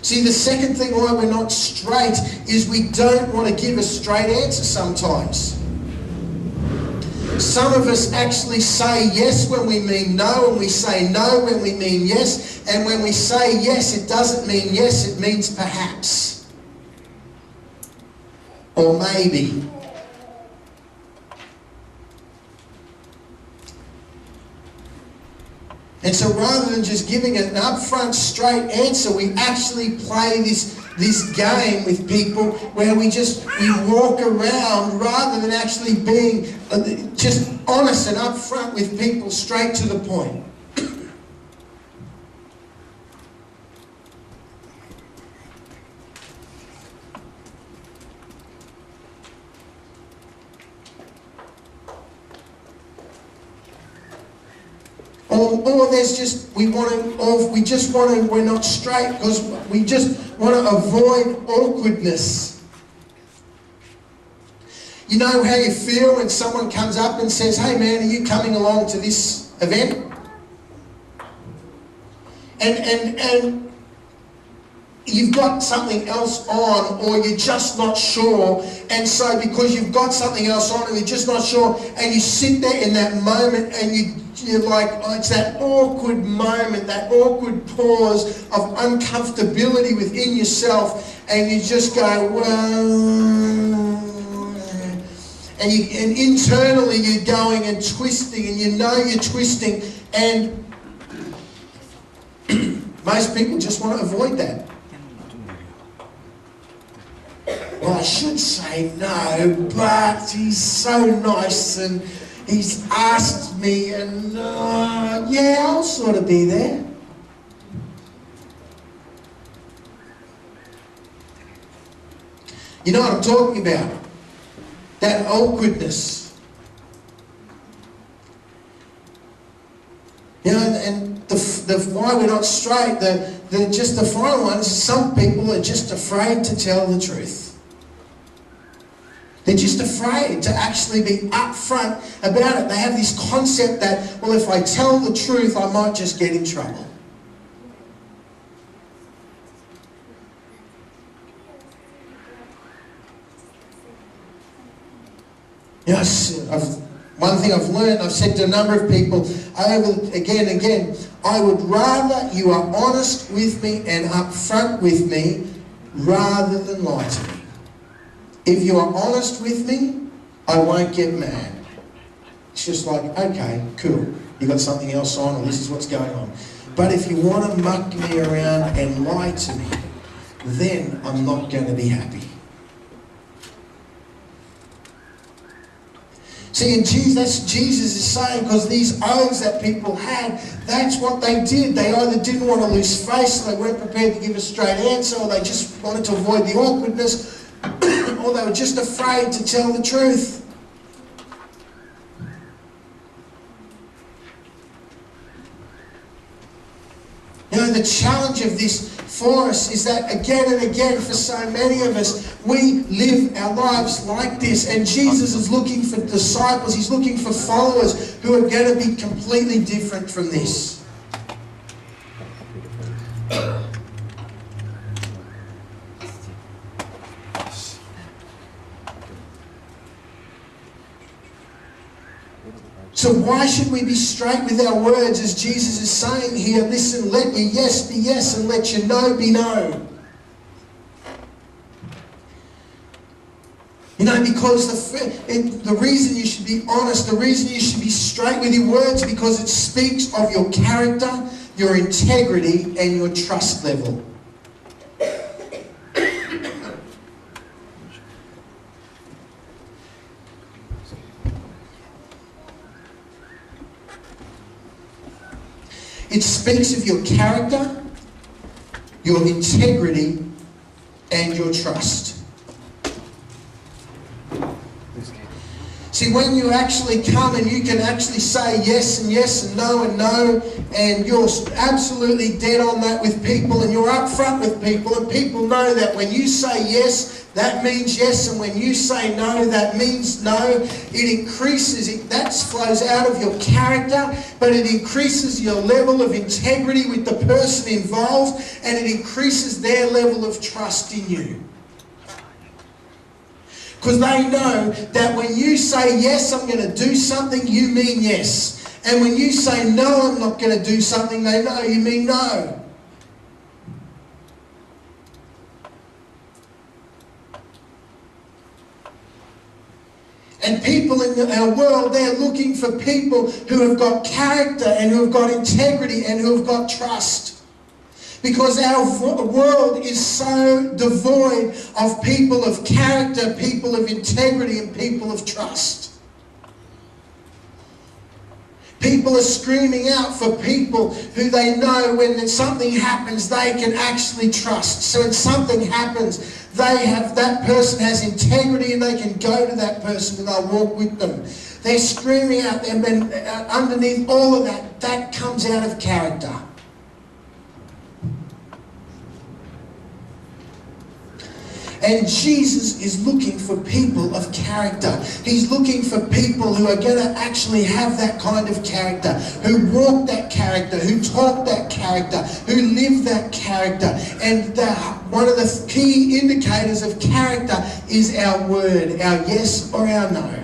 See, the second thing why we're not straight is we don't want to give a straight answer sometimes. Some of us actually say yes when we mean no, and we say no when we mean yes. And when we say yes, it doesn't mean yes, it means perhaps. Or maybe. And so rather than just giving an upfront straight answer, we actually play this game with people where we walk around rather than actually being just honest and upfront with people, straight to the point. Or there's just, we're not straight because we just want to avoid awkwardness. You know how you feel when someone comes up and says, "Hey man, are you coming along to this event?" And you've got something else on, or you're just not sure, and so because you've got something else on and you're just not sure, and you sit there in that moment and you're like, oh, it's that awkward moment, that awkward pause of uncomfortability within yourself, and you just go, well, and internally you're going and twisting, and you know you're twisting, and most people just want to avoid that. Well, I should say no, but he's so nice and he's asked me, and yeah, I'll sort of be there. You know what I'm talking about? That awkwardness. You know, and the why we're not straight, the final one is some people are just afraid to tell the truth. They're just afraid to actually be upfront about it. They have this concept that, well, if I tell the truth, I might just get in trouble. Yes, one thing I've learned, I've said to a number of people again and again, I would rather you are honest with me and upfront with me rather than lie to me. If you are honest with me, I won't get mad. It's just like, okay, cool. You got something else on, or this is what's going on. But if you want to muck me around and lie to me, then I'm not going to be happy. See, and Jesus is saying, because these oaths that people had, that's what they did. They either didn't want to lose face, so they weren't prepared to give a straight answer, or they just wanted to avoid the awkwardness, or they were just afraid to tell the truth. You know, the challenge of this for us is that again and again, for so many of us, we live our lives like this. And Jesus is looking for disciples. He's looking for followers who are going to be completely different from this. So why should we be straight with our words, as Jesus is saying here? Listen, let your yes be yes and let your no be no. You know, because the reason you should be honest, the reason you should be straight with your words, because it speaks of your character, your integrity, and your trust level. It speaks of your character, your integrity, and your trust. See, when you actually come and you can actually say yes and no, and you're absolutely dead on that with people, and you're up front with people, and people know that when you say yes, that means yes, and when you say no, that means no. It increases, that flows out of your character, but it increases your level of integrity with the person involved, and it increases their level of trust in you. Because they know that when you say, yes, I'm going to do something, you mean yes. And when you say, no, I'm not going to do something, they know you mean no. And people in our world, they're looking for people who have got character and who have got integrity and who have got trust. Because our world is so devoid of people of character, people of integrity, and people of trust. People are screaming out for people who they know when something happens, they can actually trust. So when something happens, that person has integrity and they can go to that person and they'll walk with them. They're screaming out them, and underneath all of that, that comes out of character. And Jesus is looking for people of character. He's looking for people who are going to actually have that kind of character, who walk that character, who talk that character, who live that character. And one of the key indicators of character is our word, our yes or our no.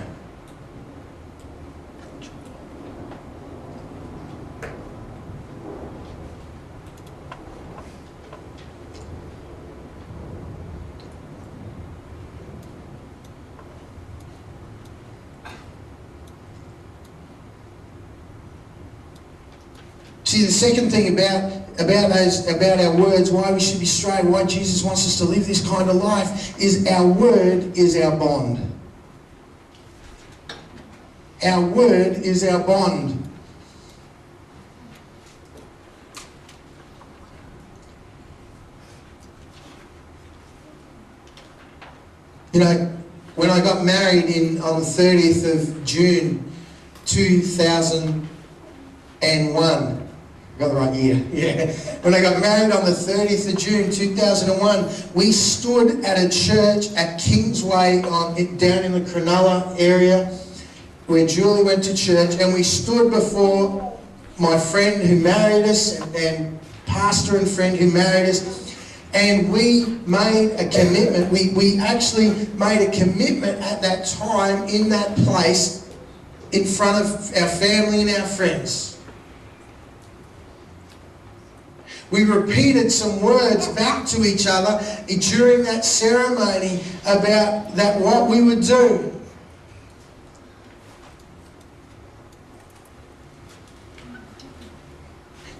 See, the second thing about our words, why we should be straight, why Jesus wants us to live this kind of life, is our word is our bond. Our word is our bond. You know, when I got married on the 30th of June 2001, got the right year. Yeah. When I got married on the 30th of June 2001, we stood at a church at Kingsway down in the Cronulla area where Julie went to church, and we stood before my friend who married us and pastor and friend who married us, and we made a commitment. We actually made a commitment at that time in that place in front of our family and our friends. We repeated some words back to each other during that ceremony about what we would do.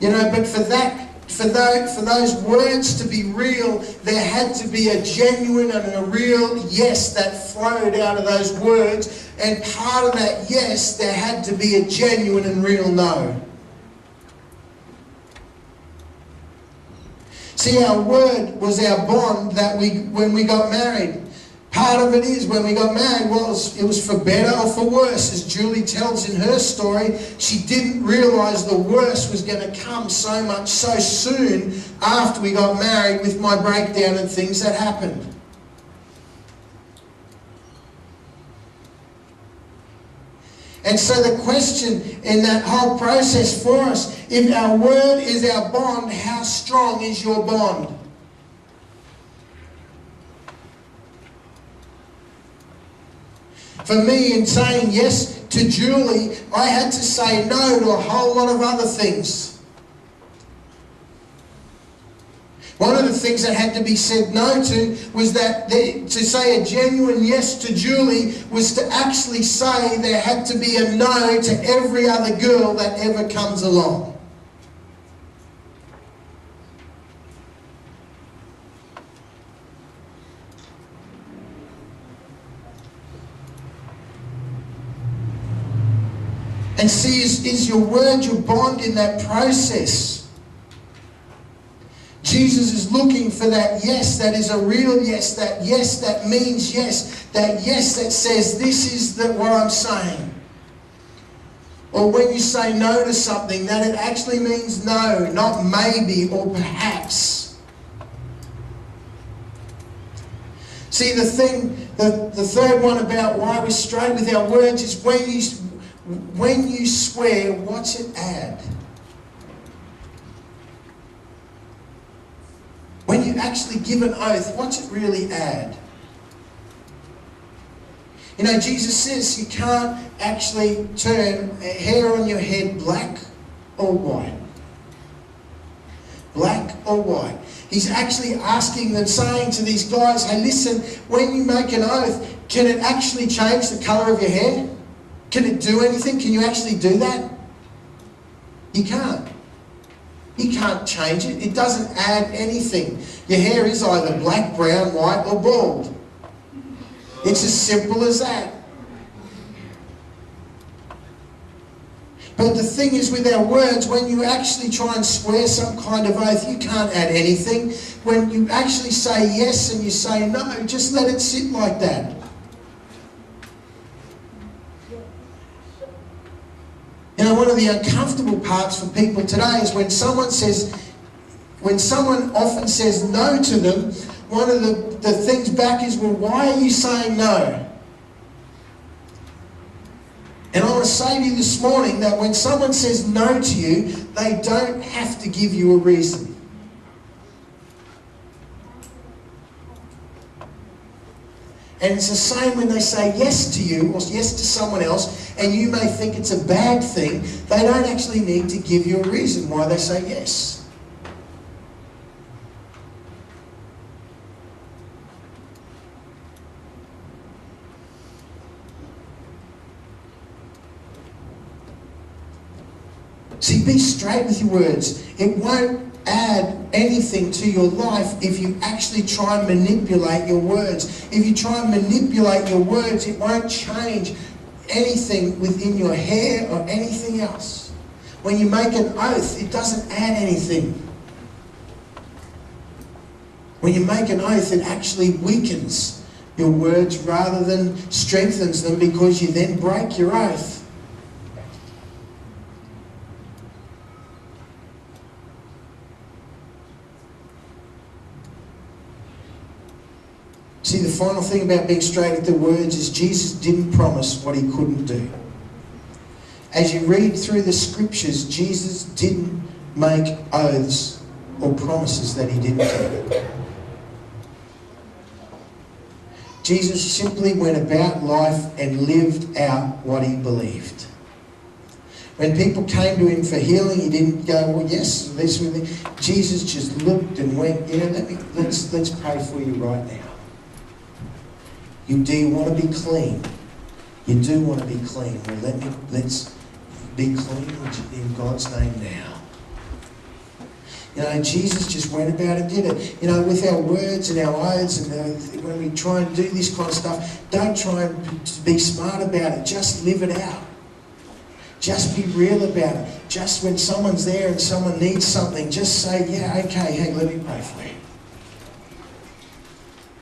You know, but for those words to be real, there had to be a genuine and a real yes that flowed out of those words. And part of that yes, there had to be a genuine and real no. See, our word was our bond when we got married. Part of it is when we got married, it was for better or for worse. As Julie tells in her story, she didn't realise the worst was going to come so soon after we got married, with my breakdown and things that happened. And so the question in that whole process for us, if our word is our bond, how strong is your bond? For me, in saying yes to Julie, I had to say no to a whole lot of other things. One of the things that had to be said no to was that to say a genuine yes to Julie was to actually say there had to be a no to every other girl that ever comes along. And see, is your word your bond in that process? Jesus is looking for that yes that is a real yes that means yes, that yes that says this is what I'm saying. Or when you say no to something, that it actually means no, not maybe or perhaps. See, the third one about why we're straight with our words is when you swear, what's it add? When you actually give an oath, what's it really add? You know, Jesus says you can't actually turn a hair on your head black or white. Black or white. He's actually asking them, saying to these guys, hey, listen, when you make an oath, can it actually change the colour of your hair? Can it do anything? Can you actually do that? You can't. You can't change it. It doesn't add anything. Your hair is either black, brown, white or bald. It's as simple as that. But the thing is with our words, when you actually try and swear some kind of oath, you can't add anything. When you actually say yes and you say no, just let it sit like that. You know, one of the uncomfortable parts for people today is when someone often says no to them, one of the things back is, well, why are you saying no? And I want to say to you this morning that when someone says no to you, they don't have to give you a reason. And it's the same when they say yes to you or yes to someone else, and you may think it's a bad thing. They don't actually need to give you a reason why they say yes. See, be straight with your words. It won't add anything to your life if you actually try and manipulate your words. If you try and manipulate your words, it won't change anything within your hair or anything else. When you make an oath, it doesn't add anything. When you make an oath, it actually weakens your words rather than strengthens them, because you then break your oath. See, the final thing about being straight with the words is Jesus didn't promise what he couldn't do. As you read through the scriptures, Jesus didn't make oaths or promises that he didn't keep. Jesus simply went about life and lived out what he believed. When people came to him for healing, he didn't go, well, yes, this with me. Jesus just looked and went, let's pray for you right now. Do you want to be clean? You do want to be clean. Well, let's be clean in God's name now. You know, Jesus just went about and did it. You know, with our words and our oaths, and when we try and do this kind of stuff, don't try and be smart about it. Just live it out. Just be real about it. Just when someone's there and someone needs something, just say, yeah, okay, hey, let me pray for you.